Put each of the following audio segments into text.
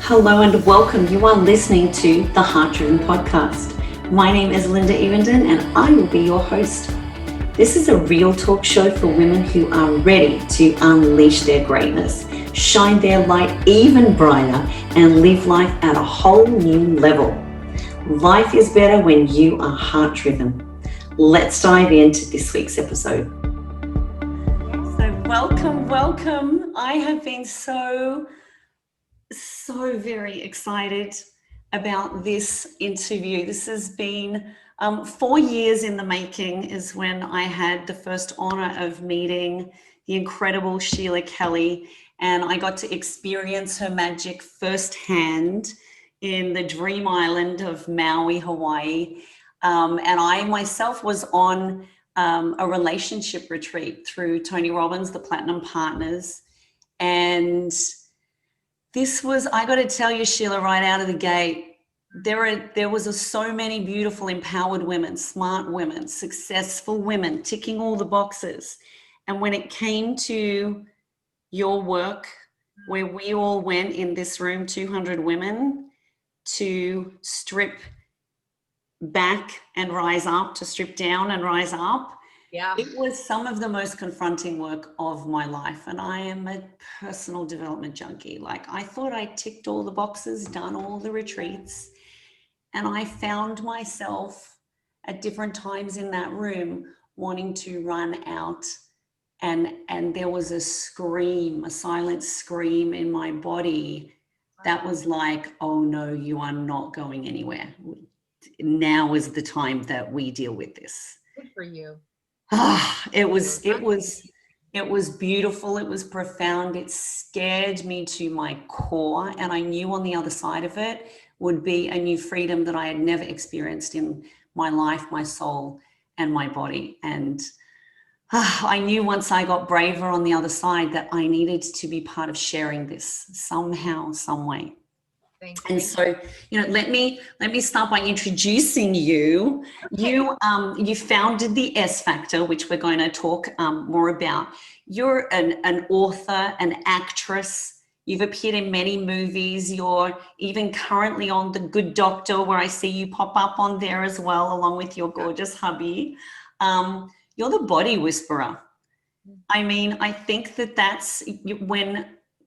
Hello and welcome. You are listening to the HeartDriven podcast. My name is Linda Evenden and I will be your host. This is a real talk show for women who are ready to unleash their greatness, shine their light even brighter, and live life at a whole new level. Life is better when you are heart-driven. Let's dive into this week's episode. So welcome. I have been so very excited about this interview. This has been 4 years in the making. Is when I had the first honor of meeting the incredible Sheila Kelley, and I got to experience her magic firsthand in the dream island of Maui, Hawaii. And I myself was on a relationship retreat through Tony Robbins, the Platinum Partners. And this was, I got to tell you, Sheila, right out of the gate, there was so many beautiful, empowered women, smart women, successful women, ticking all the boxes. And when it came to your work, where we all went in this room, 200 women, to strip back and rise up, to strip down and rise up. Yeah. It was some of the most confronting work of my life. And I am a personal development junkie. Like, I thought I ticked all the boxes, done all the retreats. And I found myself at different times in that room wanting to run out. And there was a scream, a silent scream in my body that was like, oh no, you are not going anywhere. Now is the time that we deal with this. Good for you. It was beautiful. It was profound. It scared me to my core. And I knew on the other side of it would be a new freedom that I had never experienced in my life, my soul, and my body. And I knew once I got braver on the other side that I needed to be part of sharing this somehow, some way. And so, let me start by introducing you. Okay. You founded the S Factor, which we're going to talk more about. You're an author, an actress. You've appeared in many movies. You're even currently on The Good Doctor, where I see you pop up on there as well, along with your gorgeous hubby. You're the body whisperer. I mean, I think that's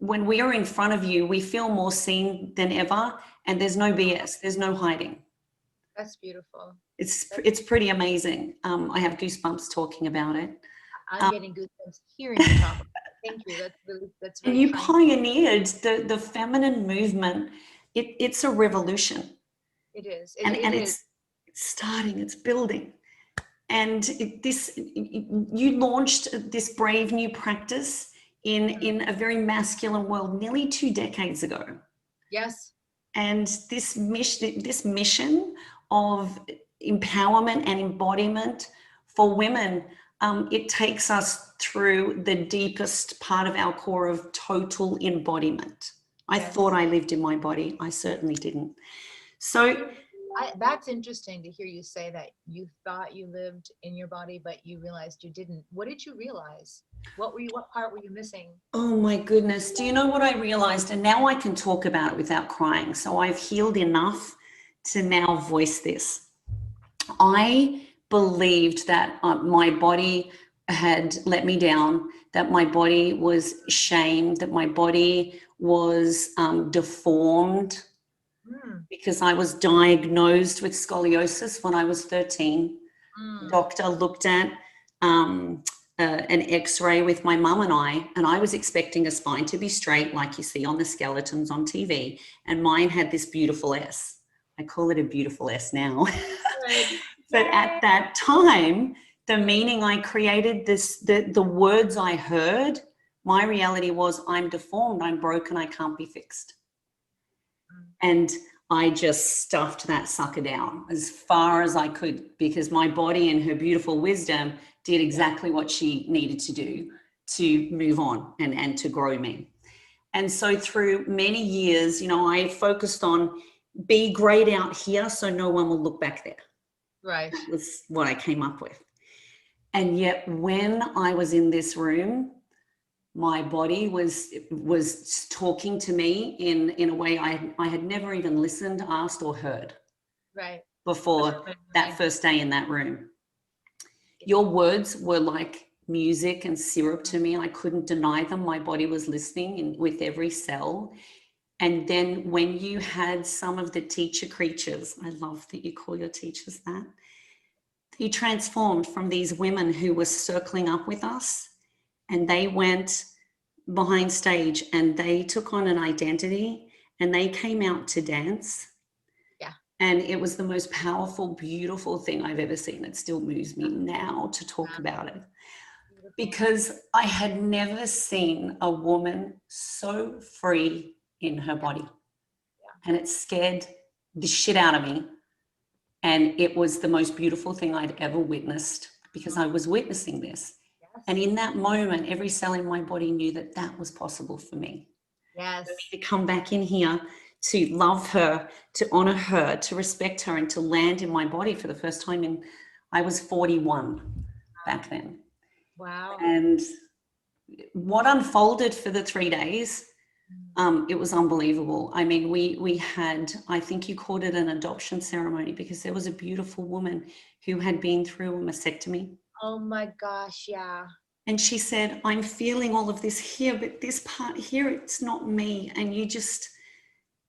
when we are in front of you, we feel more seen than ever, and there's no BS, there's no hiding. That's beautiful. It's pretty amazing. I have goosebumps talking about it. I'm getting goosebumps hearing you talk about it. Thank you. That's really and you pioneered the feminine movement. It's a revolution. It is. And it's starting, it's building. And you launched this brave new practice in a very masculine world nearly 2 decades ago. Yes. And this mission of empowerment and embodiment for women, it takes us through the deepest part of our core of total embodiment. I thought I lived in my body. I certainly didn't. So that's interesting to hear you say that you thought you lived in your body, but you realized you didn't. What did you realize? What part were you missing? Oh my goodness. Do you know what I realized? And now I can talk about it without crying. So I've healed enough to now voice this. I believed that my body had let me down, that my body was shamed, that my body was deformed. Because I was diagnosed with scoliosis when I was 13. The doctor looked at an x-ray with my mum and I was expecting a spine to be straight like you see on the skeletons on TV, and mine had this beautiful S. I call it a beautiful S now. But at that time, the meaning I created, the words I heard, my reality was, I'm deformed, I'm broken, I can't be fixed. And I just stuffed that sucker down as far as I could, because my body and her beautiful wisdom did exactly what she needed to do to move on and to grow me. And so through many years, I focused on be great out here so no one will look back there. Right. That was what I came up with. And yet when I was in this room, My body was talking to me in a way I had never even listened, asked, or heard Right. before that first day in that room. Your words were like music and syrup to me. I couldn't deny them. My body was listening with every cell. And then when you had some of the teacher creatures, I love that you call your teachers that, they transformed from these women who were circling up with us, and they went behind stage and they took on an identity and they came out to dance. Yeah. And it was the most powerful, beautiful thing I've ever seen. It still moves me now to talk about it, because I had never seen a woman so free in her body. And it scared the shit out of me. And it was the most beautiful thing I'd ever witnessed, because I was witnessing this. Yes. And in that moment, every cell in my body knew that that was possible for me. Yes. For me to come back in here, to love her, to honor her, to respect her, and to land in my body for the first time I was 41 back then. Wow. And what unfolded for the 3 days, it was unbelievable. I mean, we had, I think you called it an adoption ceremony, because there was a beautiful woman who had been through a mastectomy. Oh my gosh, yeah. And she said, I'm feeling all of this here, but this part here, it's not me. And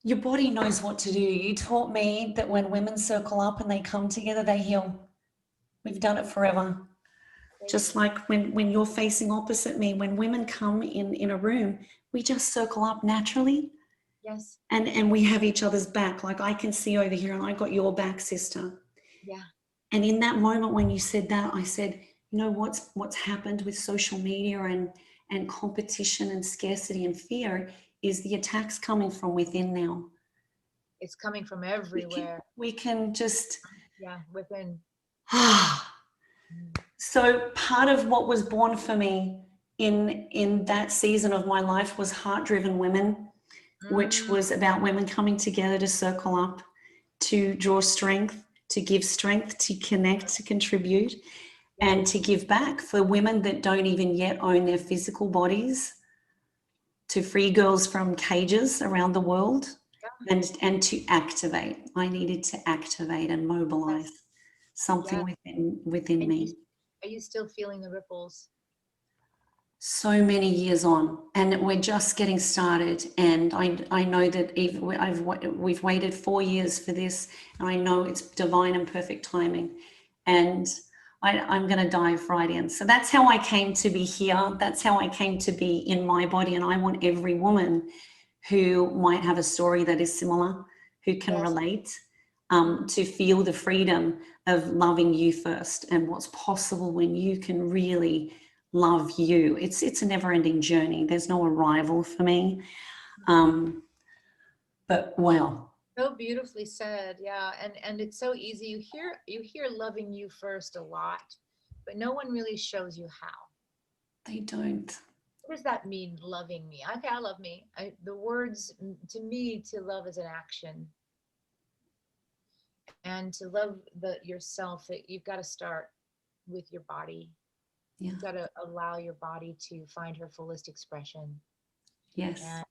your body knows what to do. You taught me that when women circle up and they come together, they heal. We've done it forever. Just like when you're facing opposite me, when women come in a room, we just circle up naturally. Yes. And we have each other's back. Like, I can see over here and I got your back, sister. Yeah. And in that moment when you said that, I said, you know what's happened with social media and competition and scarcity and fear is the attacks coming from within now. It's coming from everywhere. We can just... Yeah, within. So part of what was born for me in that season of my life was HeartDriven Women, which was about women coming together to circle up, to draw strength, to give strength, to connect, to contribute, and to give back for women that don't even yet own their physical bodies, to free girls from cages around the world, and to activate. I needed to activate and mobilize something within me. Are you still feeling the ripples? So many years on, and we're just getting started. And I know that we've waited 4 years for this, and I know it's divine and perfect timing. And I'm going to dive right in. So that's how I came to be here. That's how I came to be in my body. And I want every woman who might have a story that is similar, who can relate, to feel the freedom of loving you first, and what's possible when you can really love you. It's a never-ending journey. There's no arrival for me. But wow. So beautifully said. Yeah. And it's so easy. You hear loving you first a lot, but no one really shows you how. They don't. What does that mean, loving me? Okay, I love me. The words, to me, to love is an action. And to love yourself, you've got to start with your body. Yeah. You've got to allow your body to find her fullest expression. Yes. And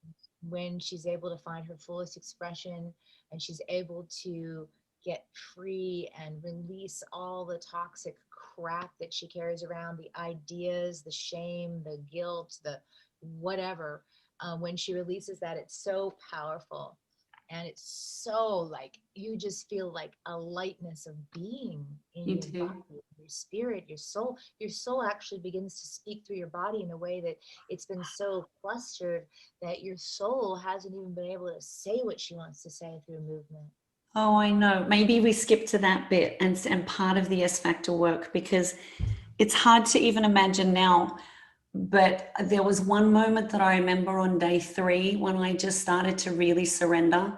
when she's able to find her fullest expression, and she's able to get free and release all the toxic crap that she carries around, the ideas, the shame, the guilt, the whatever, when she releases that, it's so powerful. And it's so like, you just feel like a lightness of being in your body, your spirit, your soul. Your soul actually begins to speak through your body in a way that it's been so clustered that your soul hasn't even been able to say what she wants to say through movement. Oh, I know. Maybe we skip to that bit and part of the S Factor work, because it's hard to even imagine now. But there was one moment that I remember on day 3 when I just started to really surrender.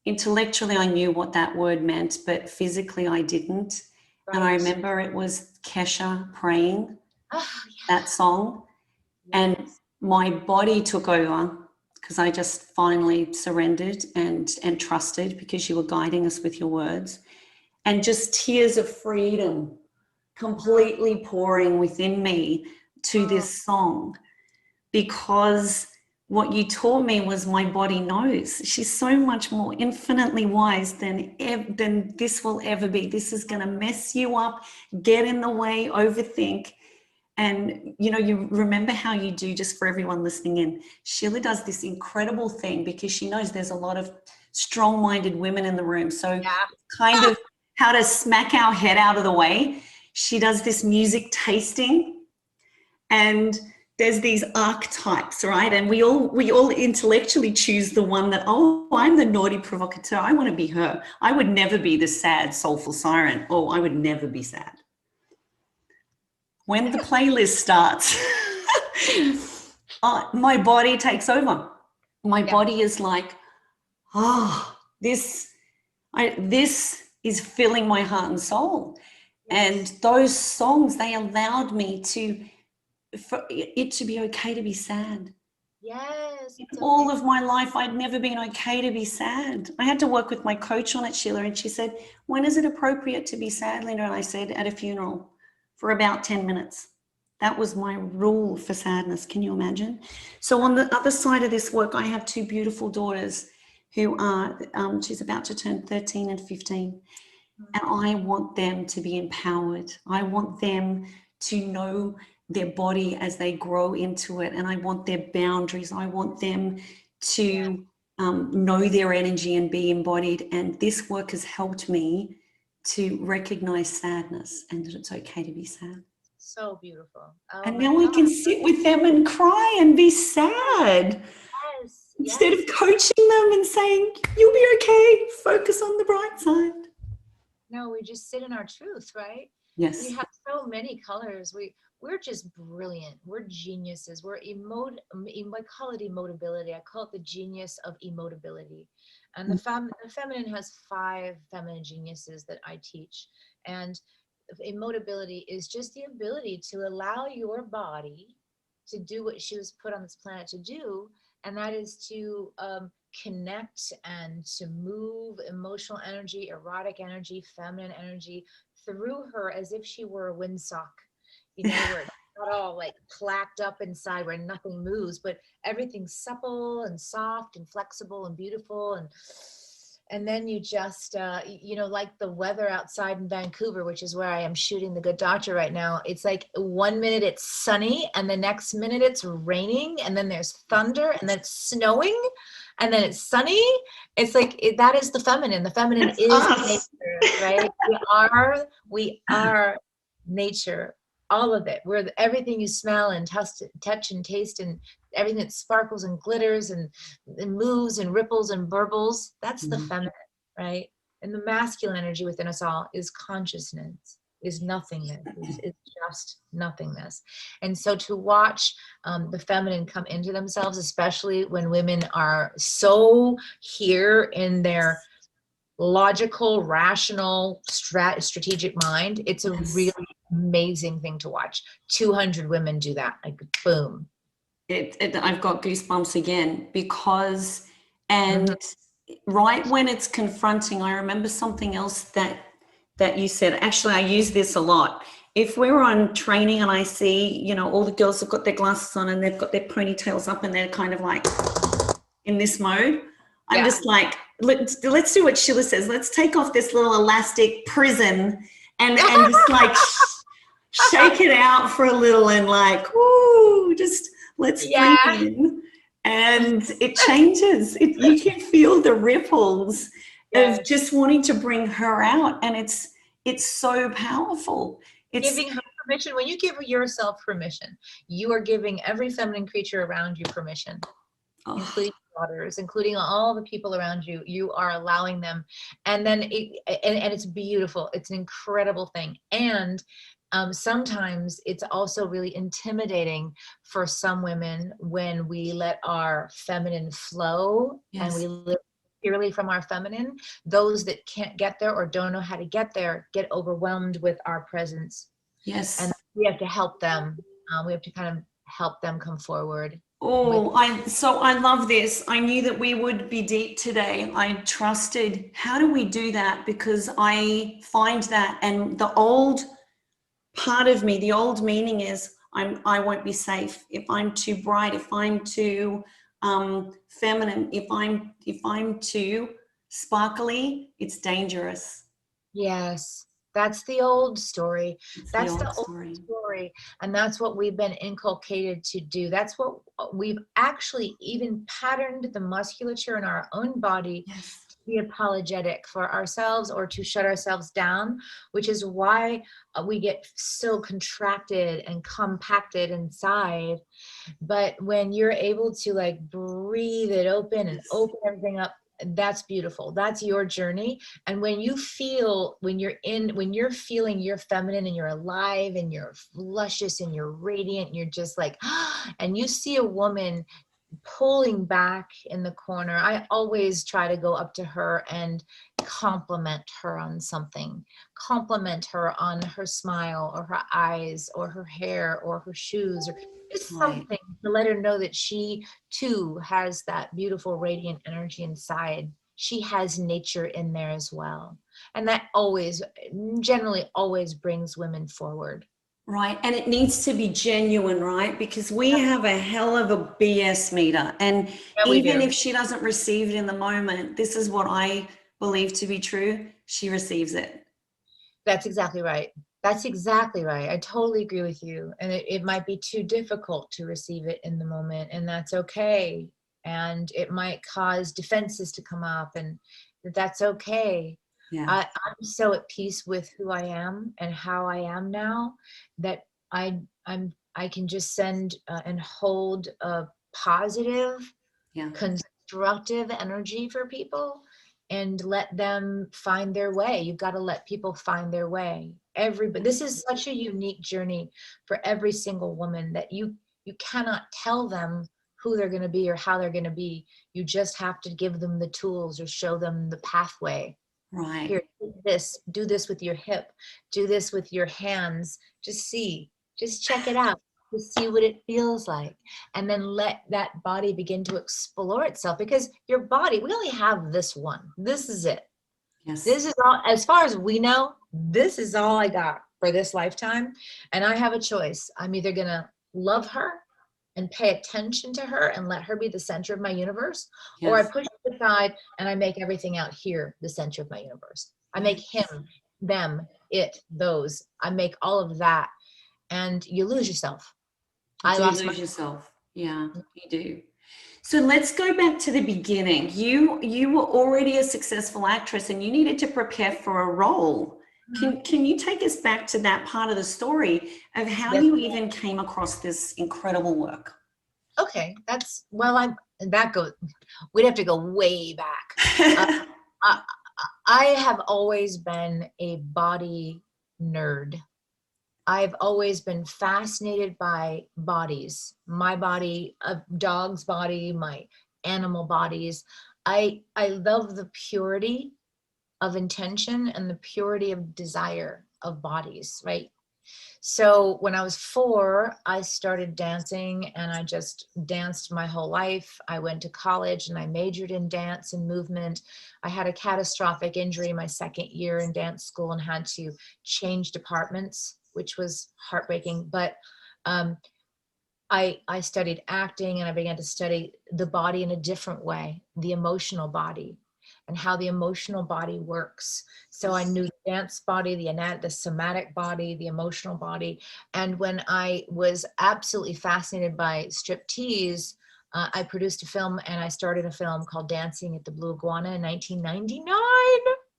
Intellectually, I knew what that word meant, but physically I didn't. Right. And I remember it was Kesha praying that song. Yes. And my body took over, because I just finally surrendered and trusted, because you were guiding us with your words. And just tears of freedom completely pouring within me to this song. because what you taught me was my body knows. She's so much more infinitely wise than this will ever be. This is going to mess you up, get in the way, overthink. And, you know, you remember how you do, just for everyone listening in, Sheila does this incredible thing because she knows there's a lot of strong-minded women in the room. So kind of how to smack our head out of the way. She does this music tasting, and there's these archetypes, right? And we all intellectually choose the one that, oh, I'm the naughty provocateur. I want to be her. I would never be the sad, soulful siren. Oh, I would never be sad. When the playlist starts, my body takes over. My body is like, this is filling my heart and soul. And those songs, they allowed me for it to be okay to be sad. Yes. All of my life, I'd never been okay to be sad. I had to work with my coach on it, Sheila, and she said, when is it appropriate to be sad, Linda? And I said, at a funeral for about 10 minutes. That was my rule for sadness. Can you imagine? So on the other side of this work, I have two beautiful daughters who are, she's about to turn 13 and 15. And I want them to be empowered. I want them to know their body as they grow into it. And I want their boundaries. I want them to know their energy and be embodied. And this work has helped me to recognize sadness and that it's okay to be sad. So beautiful. Oh, and now I can sit with them and cry and be sad. Yes. Instead of coaching them and saying, you'll be okay, focus on the bright side. No, we just sit in our truth, right? Yes. We have so many colors. We're just brilliant. We're geniuses. I call it emotability. I call it the genius of emotability. And the feminine has 5 feminine geniuses that I teach. And emotability is just the ability to allow your body to do what she was put on this planet to do. And that is to connect and to move emotional energy, erotic energy, feminine energy through her as if she were a windsock, you know, where it's not all like clacked up inside where nothing moves, but everything's supple and soft and flexible and beautiful. And then you just, you know, like the weather outside in Vancouver, which is where I am shooting The Good Doctor right now. It's like 1 minute it's sunny and the next minute it's raining and then there's thunder and then it's snowing and then it's sunny. It's like, that is the feminine. The feminine is nature, right? We are nature. All of it. We're everything you smell and touch and taste and everything that sparkles and glitters and moves and ripples and burbles. That's the feminine, right? And the masculine energy within us all is consciousness, is nothingness. It's just nothingness. And so to watch the feminine come into themselves, especially when women are so here in their logical, rational, strategic mind, it's a really amazing thing to watch. 200 women do that, like boom. I've got goosebumps again because, and right when it's confronting, I remember something else that you said. Actually, I use this a lot. If we're on training and I see, you know, all the girls have got their glasses on and they've got their ponytails up and they're kind of like in this mode, I'm just like, let's do what Sheila says. Let's take off this little elastic prison and just like shake it out for a little and like, woo, just let's breathe in. And it changes. You can feel the ripples of just wanting to bring her out. And it's so powerful. It's giving her permission. When you give yourself permission, you are giving every feminine creature around you permission, including daughters, including all the people around you. You are allowing them. And then it's beautiful. It's an incredible thing. And sometimes it's also really intimidating for some women when we let our feminine flow and we live purely from our feminine. Those that can't get there or don't know how to get there get overwhelmed with our presence. Yes. And we have to help them. We have to kind of help them come forward. Oh, I love this. I knew that we would be deep today. I trusted. How do we do that? Because I find that, and the old part of me, the old meaning is I won't be safe. If I'm too bright, if I'm too feminine, if I'm too sparkly, it's dangerous. Yes, that's the old story. It's the That's the old old story. story. And that's what we've been inculcated to do. That's what we've actually even patterned the musculature in our own body Yes. to be apologetic for ourselves or to shut ourselves down, which is why we get so contracted and compacted inside. But when you're able to like breathe it open and Yes. open everything up, that's beautiful. That's your journey. And when you're feeling you're feminine and you're alive and you're luscious and you're radiant, and you're just like, and you see a woman pulling back in the corner, I always try to go up to her and compliment her on something, compliment her on her smile or her eyes or her hair or her shoes or just something to let her know that she too has that beautiful radiant energy inside. She has nature in there as well. And that generally always brings women forward. Right. And it needs to be genuine, right? Because we have a hell of a BS meter. And Yeah, we even do. if she doesn't receive it in the moment, this is what I believe to be true. She receives it. That's exactly right. That's exactly right. I totally agree with you. And it might be too difficult to receive it in the moment, and that's okay. And it might cause defenses to come up, and that's okay. Yeah. I'm so at peace with who I am and how I am now that I can just send and hold a positive, Yeah. constructive energy for people and let them find their way. You've got to let people find their way. But this is such a unique journey for every single woman that you cannot tell them who they're going to be or how they're going to be. You just have to give them the tools or show them the pathway. Right. Here, do this with your hip, do this with your hands. Just check it out, just see what it feels like. And then let that body begin to explore itself, because your body, we only have this one. This is it. Yes. This is all, as far as we know, this is all I got for this lifetime. And I have a choice. I'm either going to love her and pay attention to her and let her be the center of my universe, or I push it aside and I make everything out here the center of my universe. I make him, them, it, those. I make all of that, and you lose yourself. You do lose yourself. Yeah, you do. So let's go back to the beginning. You were already a successful actress and you needed to prepare for a role. Can you take us back to that part of the story of how you even came across this incredible work? Okay, we'd have to go way back. I have always been a body nerd. I've always been fascinated by bodies. My body, a dog's body, my animal bodies. I love the purity of intention and the purity of desire of bodies, right? So when I was 4, I started dancing, and I just danced my whole life. I went to college and I majored in dance and movement. I had a catastrophic injury my second year in dance school and had to change departments, which was heartbreaking. But I studied acting, and I began to study the body in a different way, the emotional body, and how the emotional body works. So I knew the dance body, the somatic body, the emotional body. And when I was absolutely fascinated by striptease, I produced a film, and I started a film called Dancing at the Blue Iguana in 1999.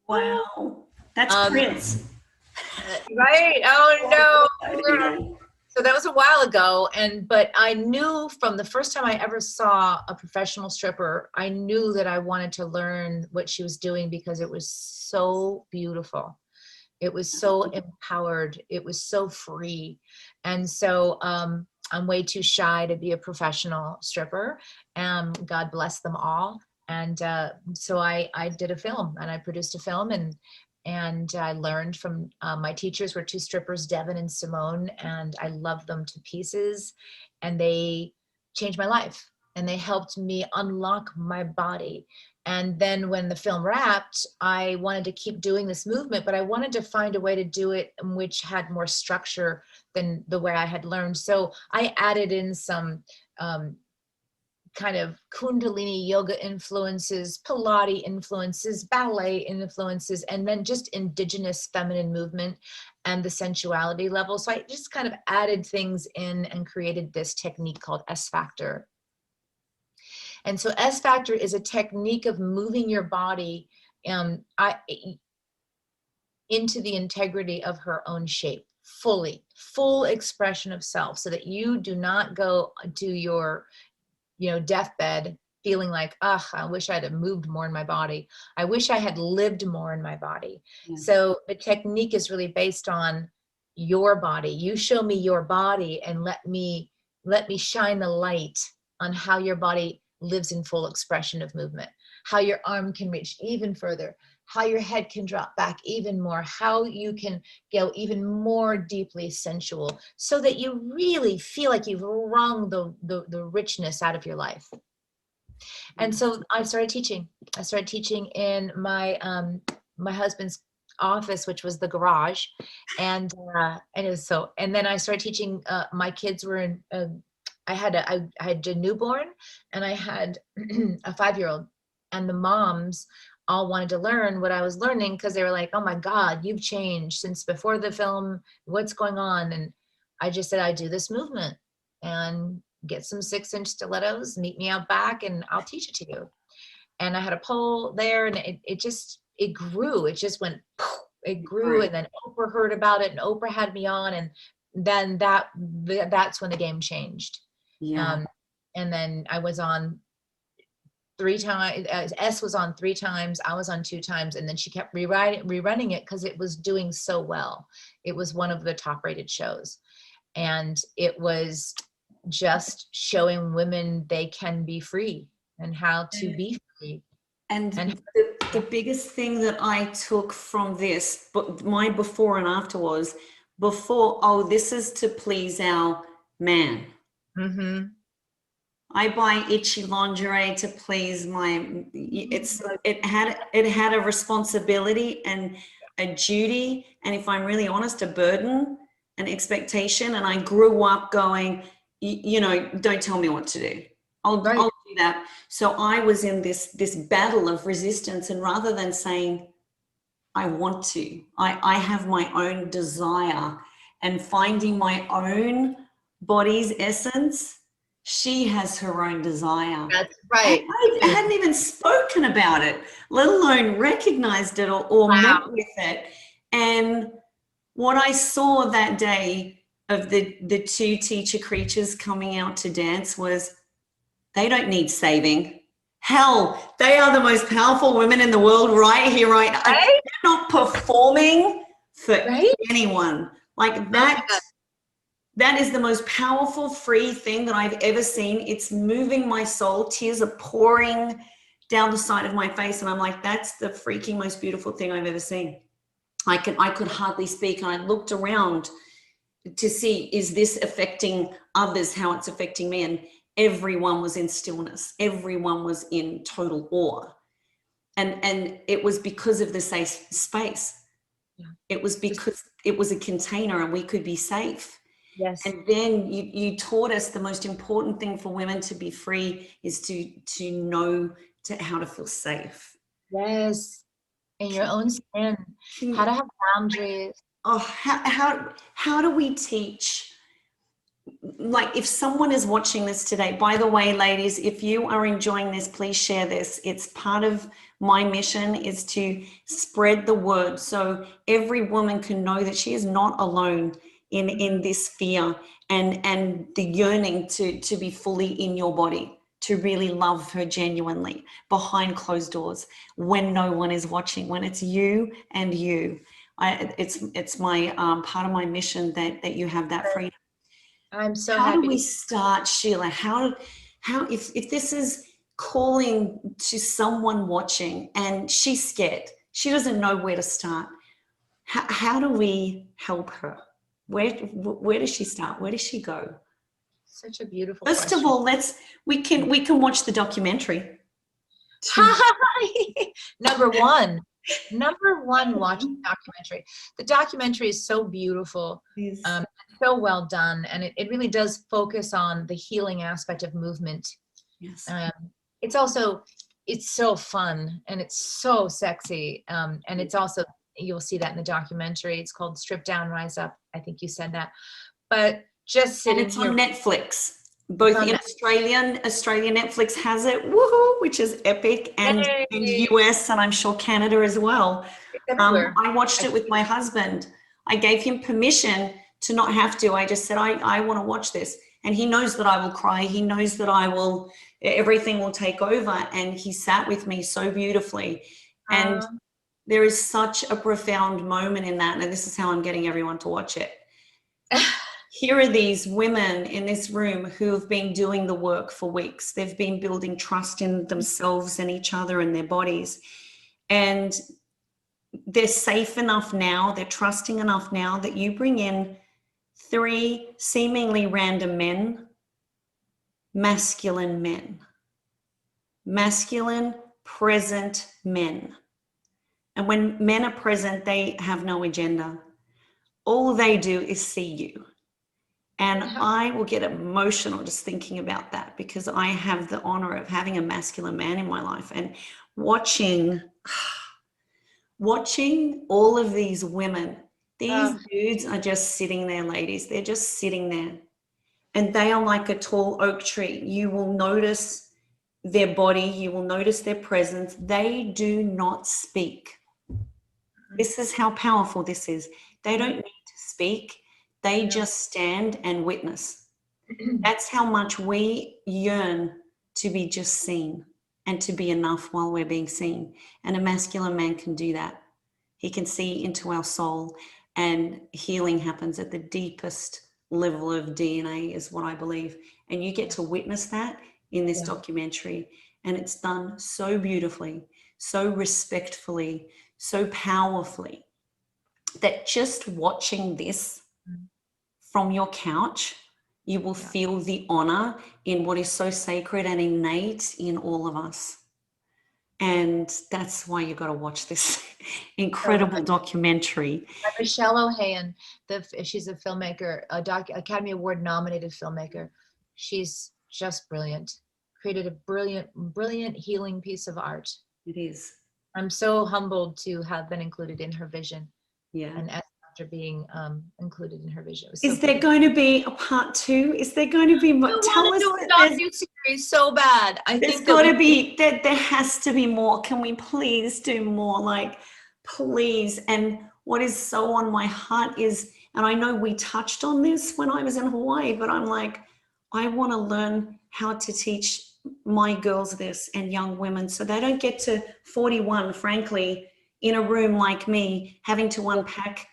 Wow, that's Prince. Right? Oh no. No. So that was a while ago, but I knew from the first time I ever saw a professional stripper, I knew that I wanted to learn what she was doing, because it was so beautiful. It was so empowered. It was so free. And so I'm way too shy to be a professional stripper. God bless them all. And so I did a film, and I produced a film, and I learned from my teachers were 2 strippers, Devin and Simone, and I loved them to pieces. And they changed my life, and they helped me unlock my body And then when the film wrapped, I wanted to keep doing this movement, but I wanted to find a way to do it which had more structure than the way I had learned. So I added in some kind of Kundalini yoga influences, Pilates influences, ballet influences, and then just indigenous feminine movement and the sensuality level. So I just kind of added things in and created this technique called S Factor. And so S Factor is a technique of moving your body into the integrity of her own shape, full expression of self, so that you do not go to your deathbed feeling like, oh, I wish I'd have moved more in my body. I wish I had lived more in my body. Yeah. So the technique is really based on your body. You show me your body and let me shine the light on how your body lives in full expression of movement, how your arm can reach even further, how your head can drop back even more, how you can go even more deeply sensual, so that you really feel like you've wrung the richness out of your life. And so I started teaching. I started teaching in my my husband's office, which was the garage, and it was so. And then I started teaching. My kids were in. I had a newborn, and I had a 5-year-old, and the moms all wanted to learn what I was learning, because they were like, oh my God, you've changed since before the film. What's going on? And I just said, I do this movement, and get some 6-inch stilettos, meet me out back, and I'll teach it to you. And I had a pole there, and it grew. It just went, it grew. And then Oprah heard about it, and Oprah had me on, and then that's when the game changed. Yeah. And then I was on 3 times. S was on 3 times. I was on 2 times. And then she kept rerunning it because it was doing so well. It was one of the top rated shows. And it was just showing women they can be free and how to be free. And the biggest thing that I took from this, but my before and after was, before, oh, this is to please our man. Mm-hmm. I buy itchy lingerie to please my, it had a responsibility and a duty, and if I'm really honest, a burden, an expectation. And I grew up going, don't tell me what to do. I'll do that. So I was in this battle of resistance, and rather than saying, I want to, I have my own desire, and finding my own body's essence, she has her own desire. That's right. I hadn't even spoken about it, let alone recognized it or met with it. And what I saw that day of the 2 teacher creatures coming out to dance was, they don't need saving. Hell, they are the most powerful women in the world right here, right now. They're not performing for anyone. Like that. That is the most powerful, free thing that I've ever seen. It's moving my soul. Tears are pouring down the side of my face. And I'm like, that's the freaking most beautiful thing I've ever seen. I could hardly speak. And I looked around to see, is this affecting others, how it's affecting me? And everyone was in stillness. Everyone was in total awe. And it was because of the safe space. Yeah. It was because it was a container and we could be safe. Yes. And then you taught us the most important thing for women to be free is to know how to feel safe. Yes. In your own skin. How to have boundaries. Oh, how do we teach? Like, if someone is watching this today, by the way, ladies, if you are enjoying this, please share this. It's part of my mission is to spread the word so every woman can know that she is not alone in this fear and the yearning to be fully in your body, to really love her genuinely behind closed doors when no one is watching, when it's you and you. It's my part of my mission that you have that freedom. I'm so happy. How do we start, Sheila? How if this is calling to someone watching and she's scared, she doesn't know where to start. How do we help her? Where does she start? Where does she go? Such a beautiful First question. of all, we can watch the documentary. Number one, watch the documentary. The documentary is so beautiful, so well done, and it really does focus on the healing aspect of movement. Yes. It's so fun, and it's so sexy, and it's also, you'll see that in the documentary. It's called Strip Down, Rise Up. I think you said that. But just sitting it's here on Netflix. Both in Australian Netflix has it, woohoo, which is epic, and US, and I'm sure Canada as well. I watched it with my husband. I gave him permission to not have to. I just said, I want to watch this. And he knows that I will cry. He knows that everything will take over. And he sat with me so beautifully. And there is such a profound moment in that. And this is how I'm getting everyone to watch it. Here are these women in this room who have been doing the work for weeks. They've been building trust in themselves and each other and their bodies. And they're safe enough now, they're trusting enough now that you bring in 3 seemingly random men, masculine, present men. And when men are present, they have no agenda. All they do is see you. And I will get emotional just thinking about that, because I have the honor of having a masculine man in my life, and watching all of these women. These dudes are just sitting there, ladies. They're just sitting there. And they are like a tall oak tree. You will notice their body. You will notice their presence. They do not speak. This is how powerful this is. They don't need to speak. They just stand and witness. That's how much we yearn to be just seen and to be enough while we're being seen. And a masculine man can do that. He can see into our soul, and healing happens at the deepest level of DNA, is what I believe. And you get to witness that in this documentary. And it's done so beautifully, so respectfully, so powerfully, that just watching this from your couch, you will feel the honor in what is so sacred and innate in all of us. And that's why you got to watch this incredible documentary. Michelle O'Hayan, she's a filmmaker, Academy Award nominated filmmaker. She's just brilliant. Created a brilliant healing piece of art. It is. I'm so humbled to have been included in her vision. Yeah. And after being included in her vision. Is there going to be a part 2? Is there going to be more? Tell us. That docu-series so bad. There's got to be. There has to be more. Can we please do more? Like, please. And what is so on my heart is, and I know we touched on this when I was in Hawaii, but I'm like, I want to learn how to teach my girls this, and young women, so they don't get to 41, frankly, in a room like me, having to unpack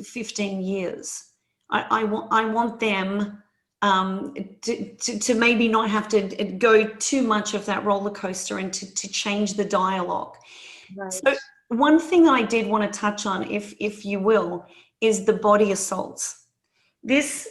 15 years. I want them to maybe not have to go too much of that roller coaster, and to change the dialogue. Right. So one thing that I did want to touch on, if you will, is the body assaults. This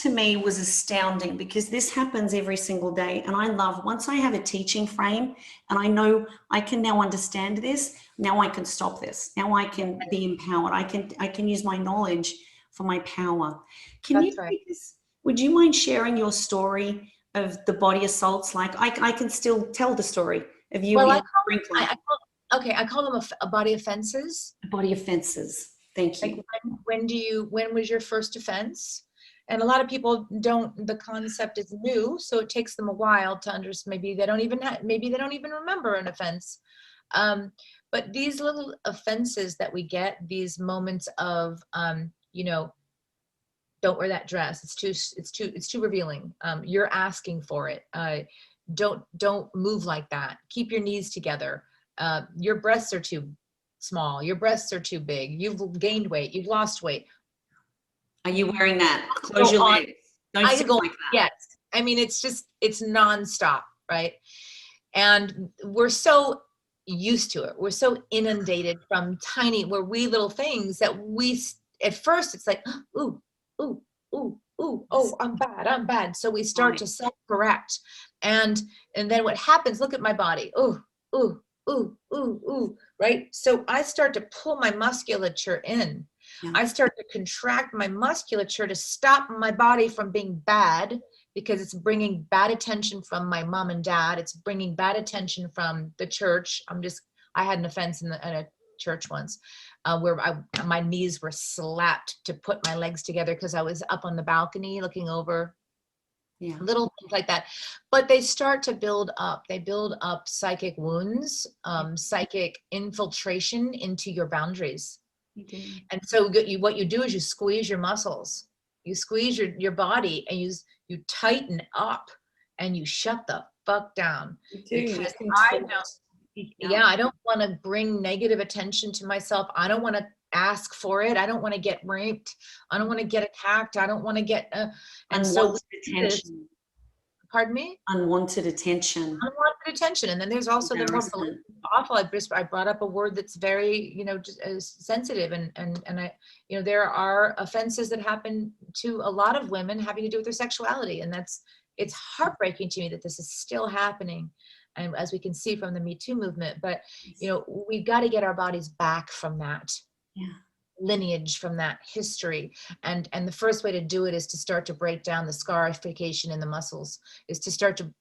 to me was astounding, because this happens every single day. And I love, once I have a teaching frame and I know I can now understand this, now I can stop this. Now I can be empowered. I can use my knowledge for my power. Would you mind sharing your story of the body assaults? Like, I can still tell the story of you. Well, I call them a body offenses. Body offenses. Thank you. Like when was your first offense? And a lot of people the concept is new, so it takes them a while to understand. Maybe they don't even remember an offense. But these little offenses that we get, these moments of, don't wear that dress. It's too revealing. You're asking for it. Don't move like that. Keep your knees together. Your breasts are too small. Your breasts are too big. You've gained weight. You've lost weight. Are you wearing that? Close your legs. Don't sit like that. Yes. I mean, it's nonstop, right? And we're so used to it. We're so inundated from wee little things that at first it's like, ooh, I'm bad. So we start to self-correct. And then what happens, look at my body. Ooh, ooh, ooh, ooh, ooh, right? So I start to pull my musculature in. Yeah. I start to contract my musculature to stop my body from being bad, because it's bringing bad attention from my mom and dad. It's bringing bad attention from the church. I had an offense in a church once where my knees were slapped to put my legs together because I was up on the balcony looking over. Yeah. Little things like that. But they start to build up. They build up psychic wounds, psychic infiltration into your boundaries. You do. And so what you do is you squeeze your muscles. You squeeze your body, and you tighten up, and you shut the fuck down. You do. Because Yeah. I don't want to bring negative attention to myself. I don't want to ask for it. I don't want to get raped. I don't want to get attacked. I don't want to get Unwanted attention. Pardon me? Unwanted attention. Unwanted attention. And then there's also the more awful. I brought up a word that's very, just sensitive, and I, there are offenses that happen to a lot of women having to do with their sexuality, and it's heartbreaking to me that this is still happening. And as we can see from the Me Too movement, but we've got to get our bodies back from that. Yeah. Lineage, from that history, and the first way to do it is to start to break down the scarification in the muscles, is to start to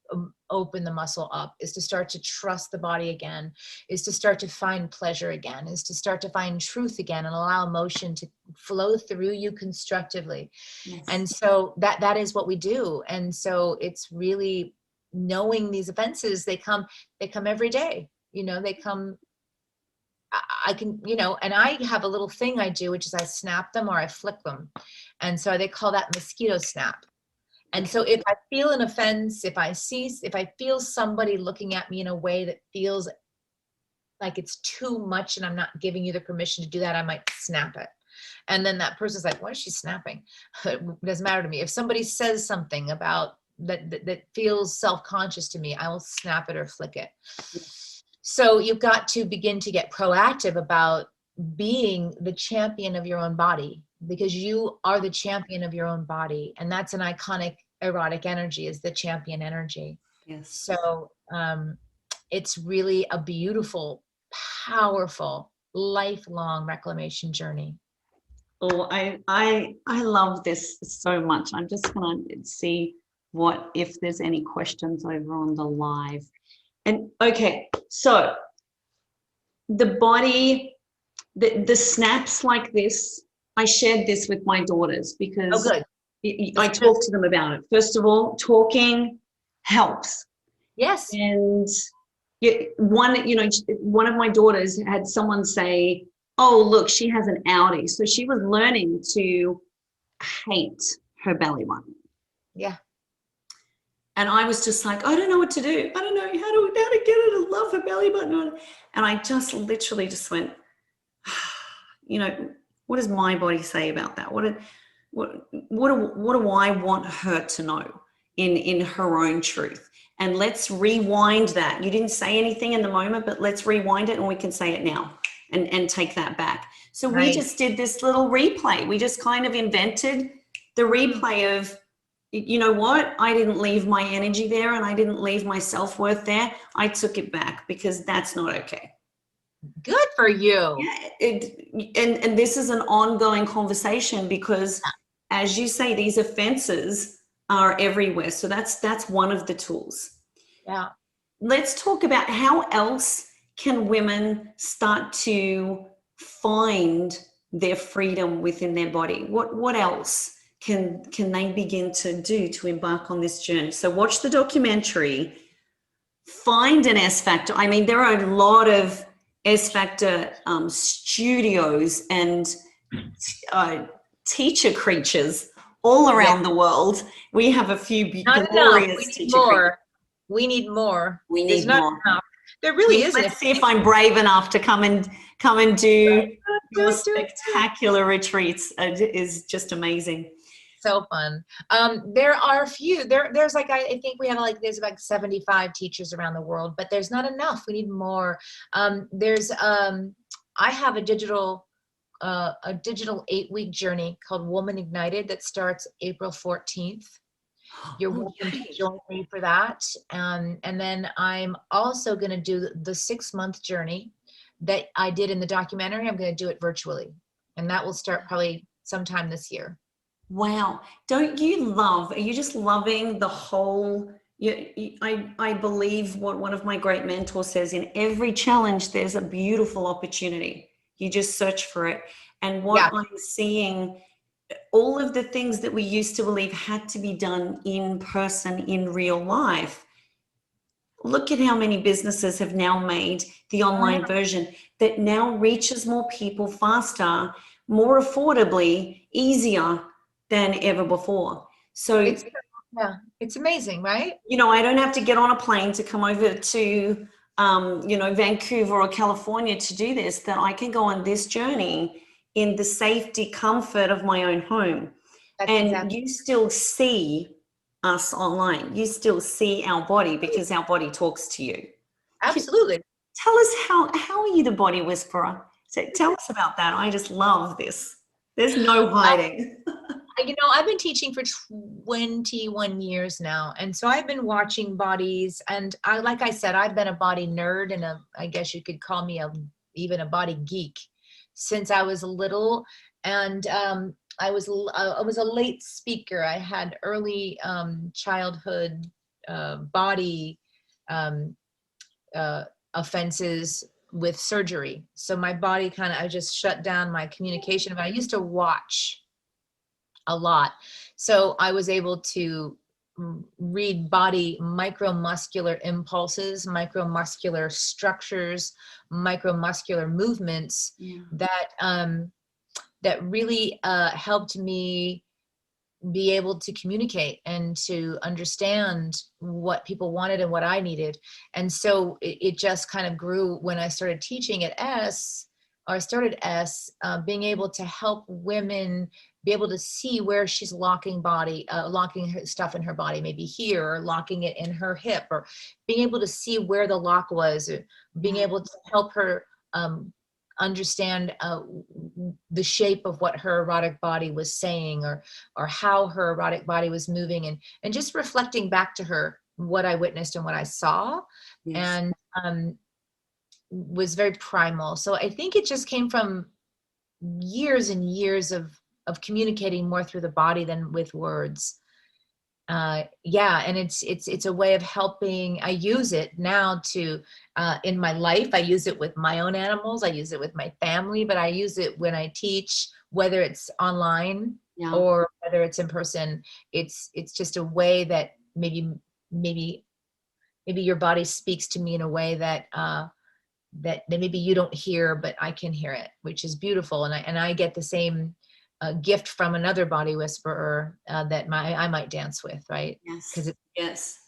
open the muscle up, is to start to trust the body again, is to start to find pleasure again, is to start to find truth again, and allow emotion to flow through you constructively. Yes. And so that is what we do. And so it's really knowing these offenses, they come every day. They come. I can, and I have a little thing I do, which is I snap them or I flick them. And so they call that mosquito snap. And so if I feel an offense, if I feel somebody looking at me in a way that feels like it's too much and I'm not giving you the permission to do that, I might snap it. And then that person's like, why is she snapping? It doesn't matter to me. If somebody says something about that feels self-conscious to me, I will snap it or flick it. So you've got to begin to get proactive about being the champion of your own body, because you are the champion of your own body. And that's an iconic erotic energy, is the champion energy. Yes. So it's really a beautiful, powerful, lifelong reclamation journey. Oh, I love this so much. I'm just going to see if there's any questions over on the live. And okay, so the body, the snaps like this, I shared this with my daughters because I talked to them about it. First of all, talking helps. Yes. And one of my daughters had someone say, oh, look, she has an outie. So she was learning to hate her belly button. Yeah. And I was just like, I don't know what to do. I don't know how to get her to love her belly button. And I just literally just went, what does my body say about that? What do I want her to know in her own truth? And let's rewind that. You didn't say anything in the moment, but let's rewind it and we can say it now and take that back. So we just did this little replay. We just kind of invented the replay of, you know what? I didn't leave my energy there and I didn't leave my self-worth there. I took it back because that's not okay. Good for you. Yeah, and this is an ongoing conversation because, as you say, these offenses are everywhere. So that's one of the tools. Yeah. Let's talk about how else can women start to find their freedom within their body. What else can they begin to do to embark on this journey? So watch the documentary, find an S Factor. I mean, there are a lot of S Factor studios and teacher creatures all around the world. We have a few glorious teacher creatures. We need more. We need more. Enough. There really isn't. Let's see if I'm brave enough to come and do your spectacular retreats. It is just amazing. So fun. There are a few. There's like I think we have there's like 75 teachers around the world, but there's not enough. We need more. I have a digital 8-week journey called Woman Ignited that starts April 14th. You're Oh, welcome to yay. join me for that. And then I'm also going to do the 6-month journey that I did in the documentary. I'm going to do it virtually. And that will start probably sometime this year. Wow. Don't you love, are you just loving the whole, I believe what one of my great mentors says, in every challenge, there's a beautiful opportunity. You just search for it. And what Yeah. I'm seeing, all of the things that we used to believe had to be done in person, in real life. Look at how many businesses have now made the online version that now reaches more people faster, more affordably, easier than ever before. So, Yeah, it's amazing, right? I don't have to get on a plane to come over to, Vancouver or California to do this, that I can go on this journey in the safety, comfort of my own home. That's And exactly. you still see us online. You still see our body because our body talks to you. Absolutely. Tell us how are you the body whisperer? So tell us about that. I just love this. There's no hiding. I've been teaching for 21 years now. And so I've been watching bodies, and like I said, I've been a body nerd, and I guess you could call me even a body geek since I was little. And I was a late speaker. I had early childhood body um, offenses with surgery. So my body I just shut down my communication. But I used to watch a lot. So I was able to read body micromuscular impulses, micromuscular structures, micromuscular movements that really helped me be able to communicate and to understand what people wanted and what I needed. And so it just kind of grew when I started teaching at started being able to help women be able to see where she's locking her stuff in her body, maybe here, or locking it in her hip, or being able to see where the lock was, or being able to help her understand the shape of what her erotic body was saying, or how her erotic body was moving, and just reflecting back to her what I witnessed and what I saw. Yes. And was very primal. So I think it just came from years and years of communicating more through the body than with words. And it's a way of helping. I use it now to in my life. I use it with my own animals, I use it with my family, but I use it when I teach, whether it's online or whether it's in person. It's just a way that maybe your body speaks to me in a way that that maybe you don't hear, but I can hear it, which is beautiful. And I get the same gift from another body whisperer that I might dance with, right? Yes. Yes.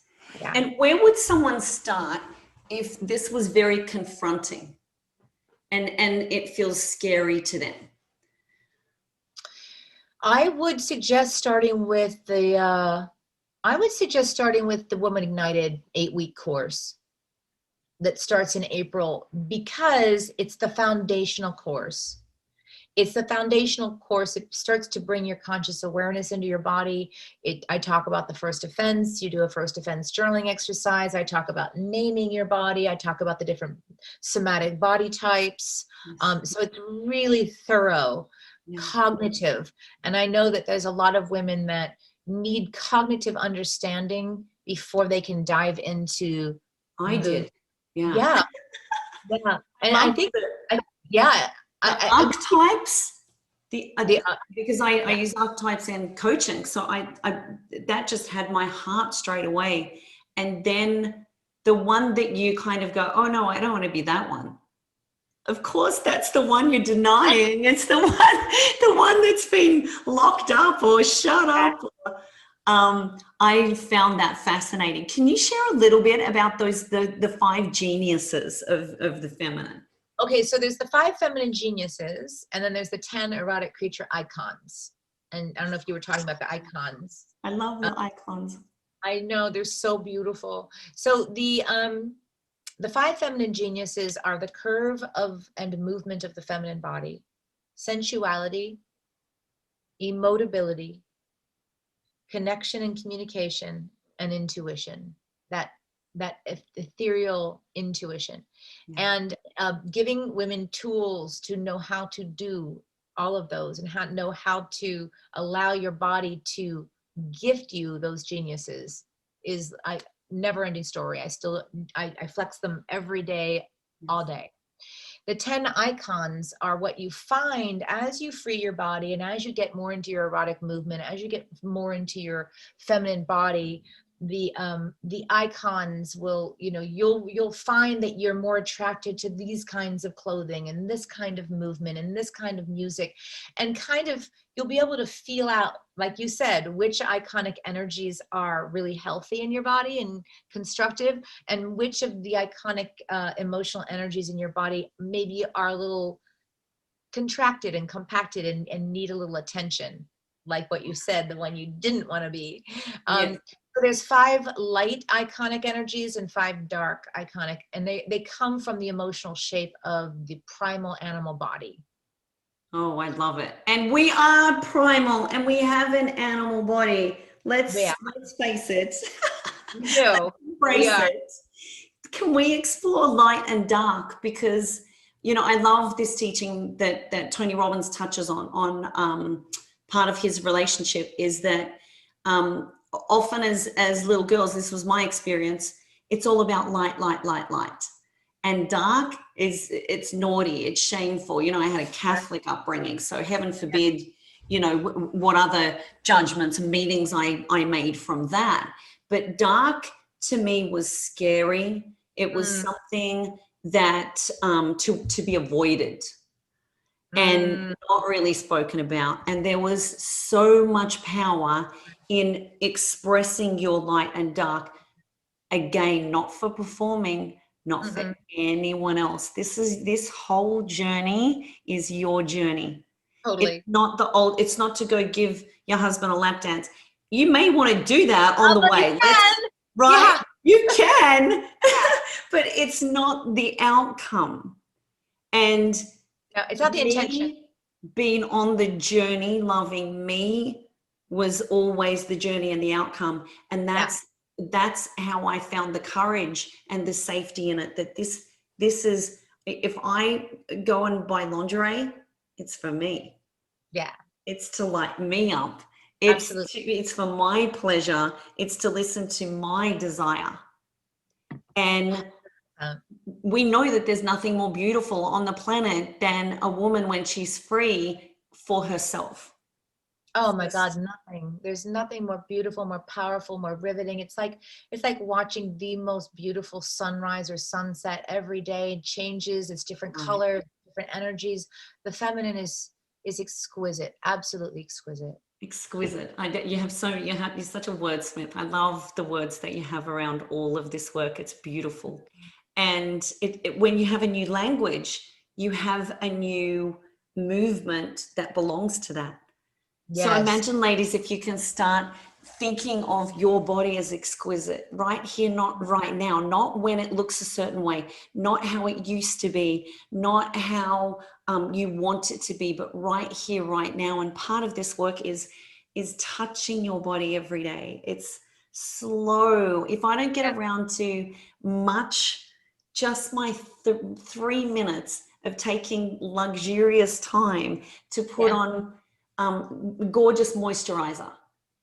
Yeah. And where would someone start if this was very confronting and it feels scary to them? I would suggest starting with the Woman Ignited 8-week course that starts in April, because it's the foundational course. It's the foundational course. It starts to bring your conscious awareness into your body. I talk about the first offense. You do a first offense journaling exercise. I talk about naming your body. I talk about the different somatic body types. So it's really thorough, cognitive. And I know that there's a lot of women that need cognitive understanding before they can dive into did. Yeah. And I think the archetypes, because I use archetypes in coaching, so I that just had my heart straight away. And then the one that you kind of go, oh no, I don't want to be that one. Of course, that's the one you're denying. It's the one that's been locked up or shut up. I found that fascinating. Can you share a little bit about the 5 geniuses of the feminine? Okay, so there's the 5 feminine geniuses, and then there's the 10 erotic creature icons. And I don't know if you were talking about the icons. I love the icons. I know, they're so beautiful. So the 5 feminine geniuses are the curve of and movement of the feminine body, sensuality, emotability, connection and communication and intuition, that ethereal intuition, and giving women tools to know how to do all of those, and know how to allow your body to gift you those geniuses is a never ending story. I flex them every day, all day. The 10 icons are what you find as you free your body, and as you get more into your erotic movement, as you get more into your feminine body, the icons will, you'll find that you're more attracted to these kinds of clothing and this kind of movement and this kind of music, and kind of you'll be able to feel out, like you said, which iconic energies are really healthy in your body and constructive, and which of the iconic emotional energies in your body maybe are a little contracted and compacted and need a little attention, like what you said, the one you didn't want to be. Yes. So there's 5 light iconic energies and 5 dark iconic, and they come from the emotional shape of the primal animal body. Oh, I love it. And we are primal, and we have an animal body. Let's face it. We do. Embrace it. Can we explore light and dark? Because, I love this teaching that Tony Robbins touches on part of his relationship is that often as little girls, this was my experience, it's all about light, light, light, light. And dark it's naughty, it's shameful. I had a Catholic upbringing, so heaven forbid, what other judgments and meanings I made from that. But dark to me was scary. It was something that to be avoided and not really spoken about. And there was so much power in expressing your light and dark. Again, not for performing, not for anyone else. This whole journey is your journey. Totally. It's not to go give your husband a lap dance. You may want to do that on the way. Right? Yeah. You can, but it's not the outcome. And it's not the intention. Being on the journey, loving me was always the journey and the outcome. And that's how I found the courage and the safety in it, that this is, if I go and buy lingerie, it's for me. Yeah. It's to light me up. It's for my pleasure. It's to listen to my desire. And we know that there's nothing more beautiful on the planet than a woman when she's free for herself. Oh my God, nothing. There's nothing more beautiful, more powerful, more riveting. It's like watching the most beautiful sunrise or sunset every day. It changes, it's different colors, different energies. The feminine is exquisite, absolutely exquisite. Exquisite. You're such a wordsmith. I love the words that you have around all of this work. It's beautiful. And when you have a new language, you have a new movement that belongs to that. Yes. So imagine, ladies, if you can start thinking of your body as exquisite right here, not right now, not when it looks a certain way, not how it used to be, not how you want it to be, but right here, right now. And part of this work is touching your body every day. It's slow. If I don't get around to much, just my 3 minutes of taking luxurious time to put on gorgeous moisturizer.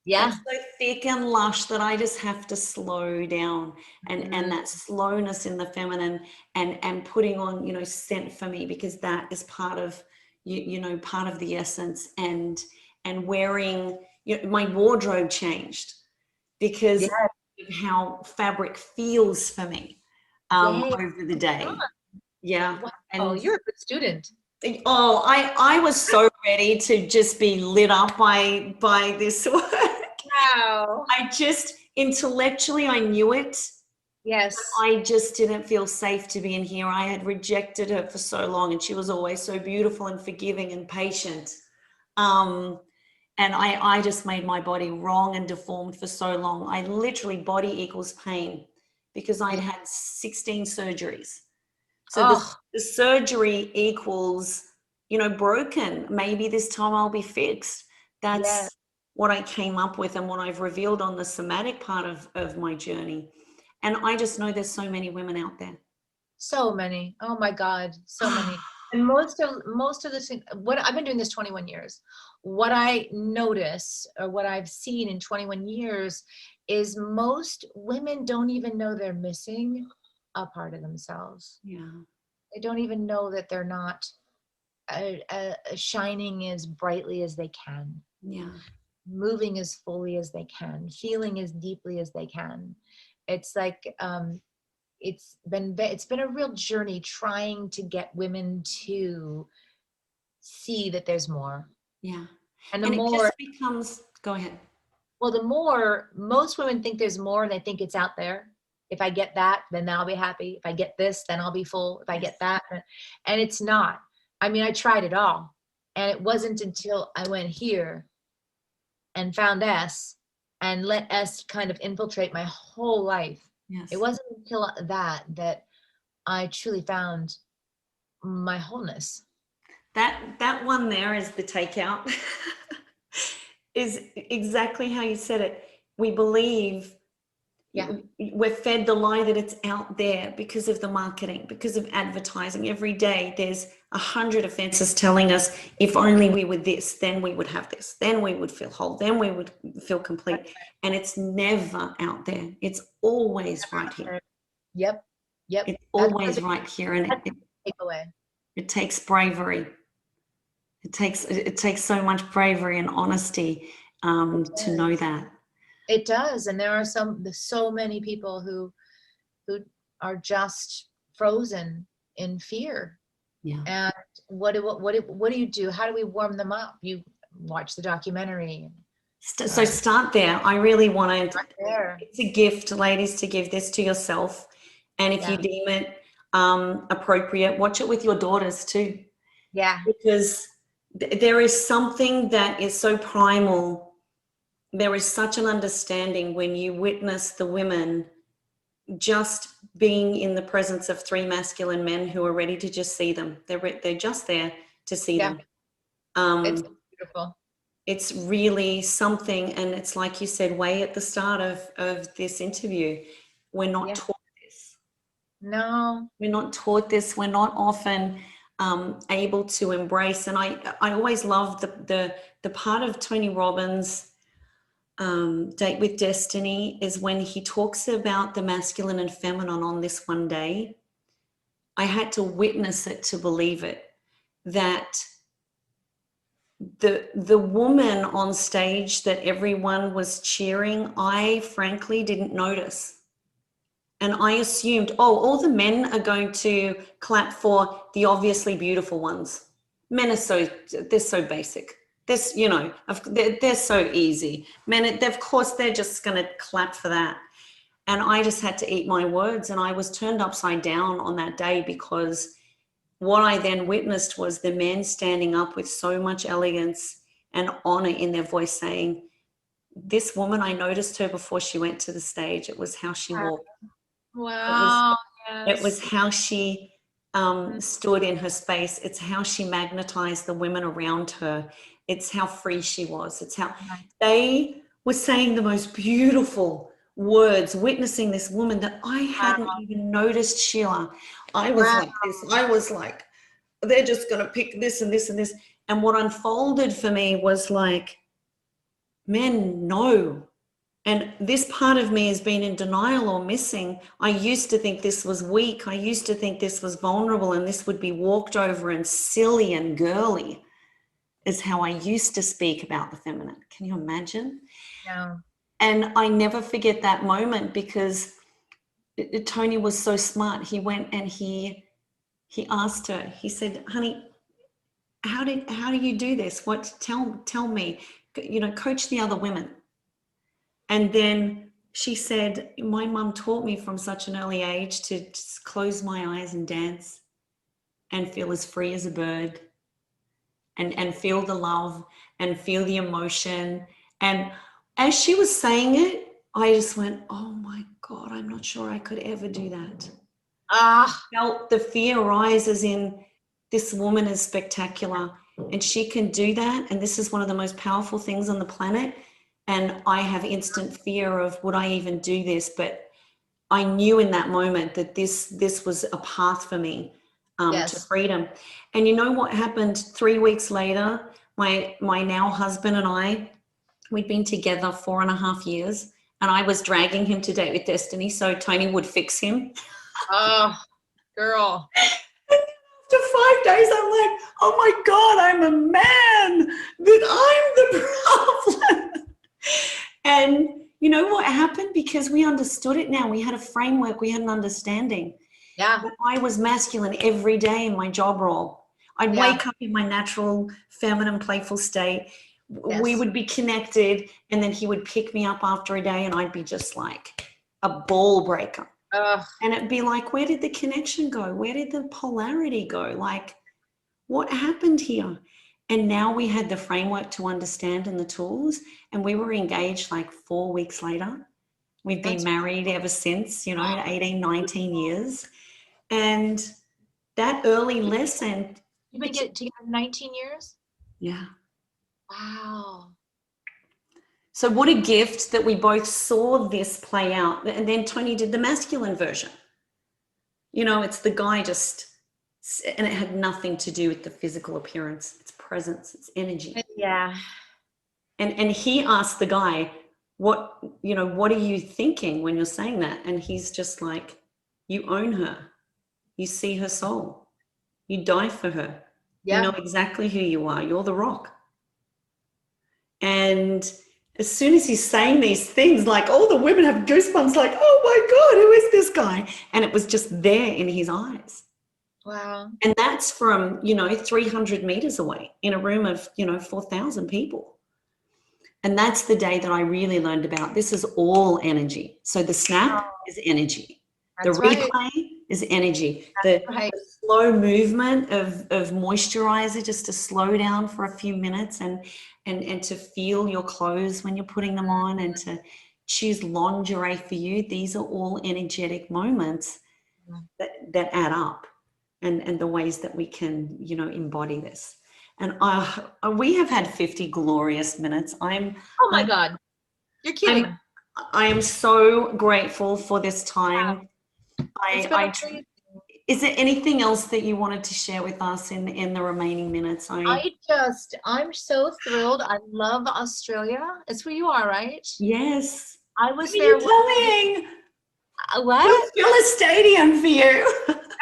Yeah. It's so thick and lush that I just have to slow down, and that slowness in the feminine and putting on, scent for me, because that is part of, part of the essence, and wearing, my wardrobe changed because of how fabric feels for me over the day. Yeah. Wow. And you're a good student. Oh, I was so ready to just be lit up by this work. Wow. I just, intellectually, I knew it. Yes. I just didn't feel safe to be in here. I had rejected her for so long, and she was always so beautiful and forgiving and patient. And I just made my body wrong and deformed for so long. I literally, body equals pain, because I'd had 16 surgeries. So the surgery equals, broken. Maybe this time I'll be fixed. That's what I came up with and what I've revealed on the somatic part of my journey. And I just know there's so many women out there. So many. Oh my God, so many. And most of this, what I've been doing this 21 years. What I notice, or what I've seen in 21 years, is most women don't even know they're missing a part of themselves. Yeah. They don't even know that they're not shining as brightly as they can. Yeah. Moving as fully as they can, feeling as deeply as they can. It's like, it's been a real journey trying to get women to see that there's more. Yeah. And the And it more, just becomes, go ahead. well, the more, most women think there's more, and they think it's out there. If I get that, then I'll be happy. If I get this, then I'll be full. If I get that, and it's not. I mean, I tried it all, and it wasn't until I went here and found S and let S kind of infiltrate my whole life. Yes. It wasn't until that I truly found my wholeness. That one there is the takeout. Is exactly how you said it. We believe, we're fed the lie that it's out there because of the marketing, because of advertising. Every day there's 100 offenses telling us if only we were this, then we would have this, then we would feel whole, then we would feel complete. And it's never out there. It's always right here. Yep. It's always right here. And it takes bravery. It takes so much bravery and honesty to know that. It does. And there are so many people who are just frozen in fear. Yeah. And what do you do? How do we warm them up? You watch the documentary. So start there. I really want to, it's a gift, ladies, to give this to yourself. And if you deem it appropriate, watch it with your daughters too. Yeah. Because there is something that is so primal. There is such an understanding when you witness the women just being in the presence of 3 masculine men who are ready to just see them. They're just there to see them. It's beautiful. It's really something. And it's like you said way at the start of this interview, we're not taught this. No. We're not taught this. We're not often able to embrace. And I always love the part of Tony Robbins' Date with Destiny is when he talks about the masculine and feminine on this one day. I had to witness it to believe it, that the woman on stage that everyone was cheering, I frankly didn't notice. And I assumed, oh, all the men are going to clap for the obviously beautiful ones. Men are they're so basic. This, you know, they're so easy. Men, of course, they're just going to clap for that. And I just had to eat my words. And I was turned upside down on that day, because what I then witnessed was the men standing up with so much elegance and honor in their voice saying, this woman, I noticed her before she went to the stage. It was how she walked. Wow. It was how she stood in her space. It's how she magnetized the women around her. It's how free she was. It's how they were saying the most beautiful words, witnessing this woman that I hadn't even noticed, Sheila. I was like this. I was like, they're just going to pick this and this and this. And what unfolded for me was like, men, no. And this part of me has been in denial or missing. I used to think this was weak. I used to think this was vulnerable and this would be walked over and silly and girly, is how I used to speak about the feminine. Can you imagine? No. And I never forget that moment, because Tony was so smart. He went and he asked her, he said, honey, how do you do this? Tell me, you know, coach the other women. And then she said, my mum taught me from such an early age to just close my eyes and dance and feel as free as a bird, and feel the love and feel the emotion. And as she was saying it, I just went, oh my God, I'm not sure I could ever do that. I felt the fear rise, as in, this woman is spectacular and she can do that. And this is one of the most powerful things on the planet. And I have instant fear of, would I even do this? But I knew in that moment that this was a path for me to freedom. And you know what happened 3 weeks later? My now husband and I, we'd been together 4.5 years, and I was dragging him to Date with Destiny so Tony would fix him. Oh, girl. After 5 days, I'm like, oh my God, I'm a man, that I'm the problem. And you know what happened? Because we understood it now. We had a framework, we had an understanding. Yeah. But I was masculine every day in my job role. I'd wake up in my natural, feminine, playful state. We would be connected, and then he would pick me up after a day, and I'd be just like a ball breaker. And it'd be like, where did the connection go? Where did the polarity go? Like, what happened here? And now we had the framework to understand and the tools, and we were engaged like 4 weeks later. We've been married ever since, 18, 19 years. And that early lesson. You've been together 19 years? Yeah. Wow. So what a gift that we both saw this play out. And then Tony did the masculine version. It's the guy and it had nothing to do with the physical appearance. It's presence, it's energy. Yeah. And he asked the guy, what are you thinking when you're saying that? And he's just like, you own her. You see her soul. You die for her. Yeah. You know exactly who you are. You're the rock. And as soon as he's saying these things, like all the women have goosebumps, like, oh my God, who is this guy? And it was just there in his eyes. Wow. And that's from, 300 meters away in a room of, 4,000 people. And that's the day that I really learned about this is all energy. So the snap is energy. That's the replay is energy. The slow movement of moisturizer, just to slow down for a few minutes and to feel your clothes when you're putting them on, and to choose lingerie for you. These are all energetic moments that add up, and the ways that we can, embody this. And we have had 50 glorious minutes. Oh my God, you're kidding. I am so grateful for this time. Wow. Is there anything else that you wanted to share with us in the remaining minutes? I'm so thrilled. I love Australia. It's where you are, right? Yes. I was there. What? We'll fill a stadium for you.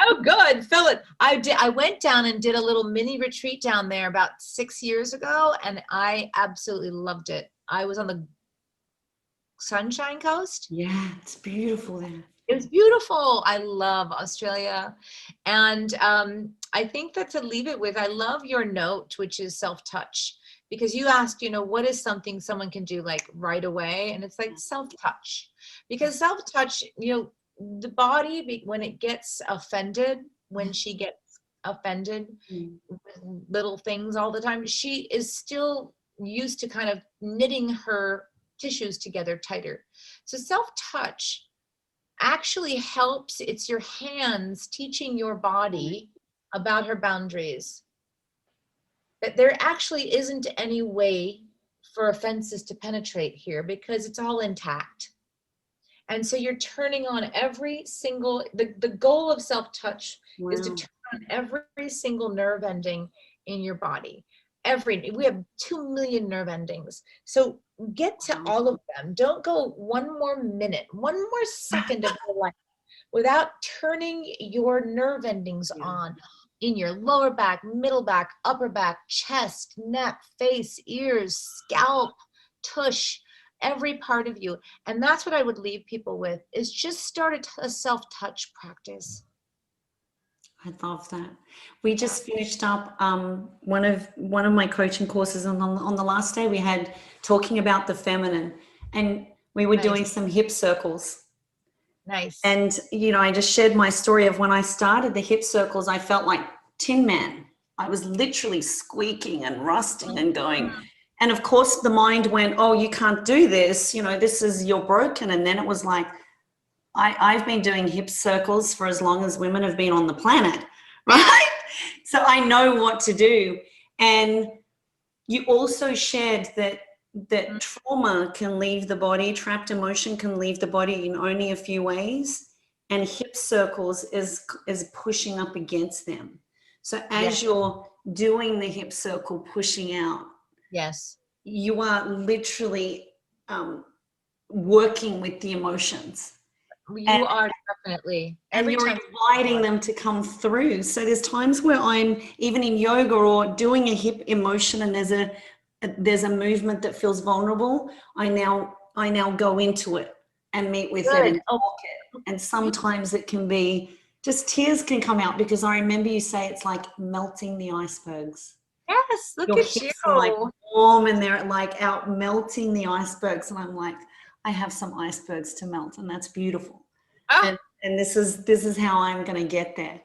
Oh, good. Fill it. I went down and did a little mini retreat down there about 6 years ago, and I absolutely loved it. I was on the Sunshine Coast. Yeah, it's beautiful there. It was beautiful. I love Australia. And I think that to leave it with, I love your note, which is self-touch, because you asked, what is something someone can do like right away? And it's like self-touch, because self-touch, the body, when it gets offended, when she gets offended with little things all the time, she is still used to kind of knitting her tissues together tighter. So self-touch actually helps. It's your hands teaching your body about her boundaries, that there actually isn't any way for offenses to penetrate here because it's all intact. And so you're turning on every single, the goal of self-touch is to turn on every single nerve ending in your body. We have 2 million nerve endings. So get to all of them. Don't go one more minute, one more second of your life without turning your nerve endings on in your lower back, middle back, upper back, chest, neck, face, ears, scalp, tush, every part of you. And that's what I would leave people with, is just start a self-touch practice. I love that. We just finished up one of my coaching courses on the last day. We had talking about the feminine, and we were doing some hip circles. Nice. And I just shared my story of when I started the hip circles. I felt like Tin Man. I was literally squeaking and rusting and going. And of course, the mind went, "Oh, you can't do this. You're broken." And then it was like, I've been doing hip circles for as long as women have been on the planet, right? So I know what to do. And you also shared that that trauma can leave the body, trapped emotion can leave the body in only a few ways, and hip circles is pushing up against them. So as you're doing the hip circle, pushing out, Yes, you are literally working with the emotions. you are definitely. And you're inviting them to come through. So there's times where I'm even in yoga or doing a hip emotion, and there's a movement that feels vulnerable. I now go into it and meet with it and talk it. And sometimes it can be just tears can come out, because I remember you say it's like melting the icebergs. Yes, look Your at hips you. are like warm and they're like out melting the icebergs. And I'm like, I have some icebergs to melt, and that's beautiful. Oh. And this is how I'm going to get there.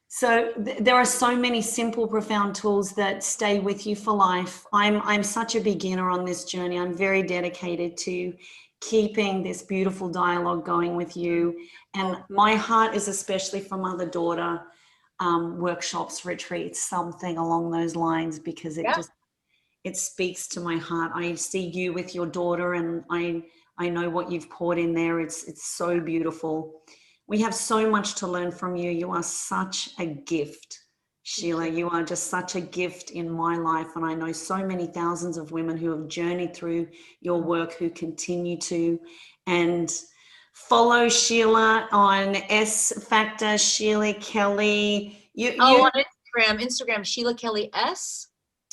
So there are so many simple, profound tools that stay with you for life. I'm such a beginner on this journey. I'm very dedicated to keeping this beautiful dialogue going with you. And my heart is especially for mother-daughter workshops, retreats, something along those lines, because it speaks to my heart. I see you with your daughter, and I know what you've poured in there. It's so beautiful. We have so much to learn from you. You are such a gift, Sheila. You are just such a gift in my life. And I know so many thousands of women who have journeyed through your work, who continue to. And follow Sheila on S Factor, Sheila Kelley. On Instagram, Sheila Kelley S,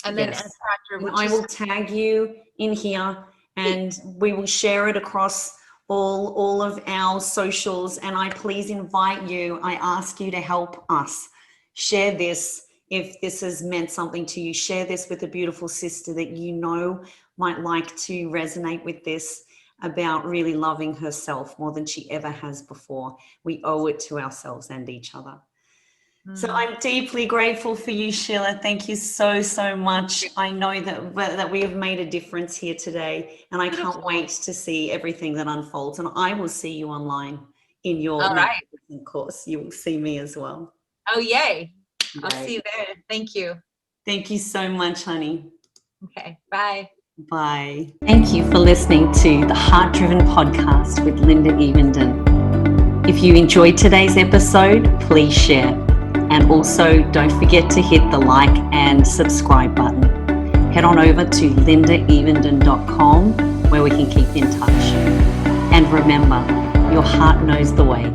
and then S Factor. And I will tag you in here, and we will share it across all of our socials. And I please invite you, I ask you to help us share this. If this has meant something to you, share this with a beautiful sister that you know might like to resonate with this, about really loving herself more than she ever has before. We owe it to ourselves and each other. So I'm deeply grateful for you, Sheila. Thank you so, so much. I know that we have made a difference here today, and I can't wait to see everything that unfolds. And I will see you online in your magnificent course. You will see me as well. Oh, yay. I'll see you there. Thank you. Thank you so much, honey. Okay, bye. Bye. Thank you for listening to the HeartDriven podcast with Linda Evenden. If you enjoyed today's episode, please share. And also don't forget to hit the like and subscribe button. Head on over to lindaevenden.com, where we can keep in touch. And remember, your heart knows the way.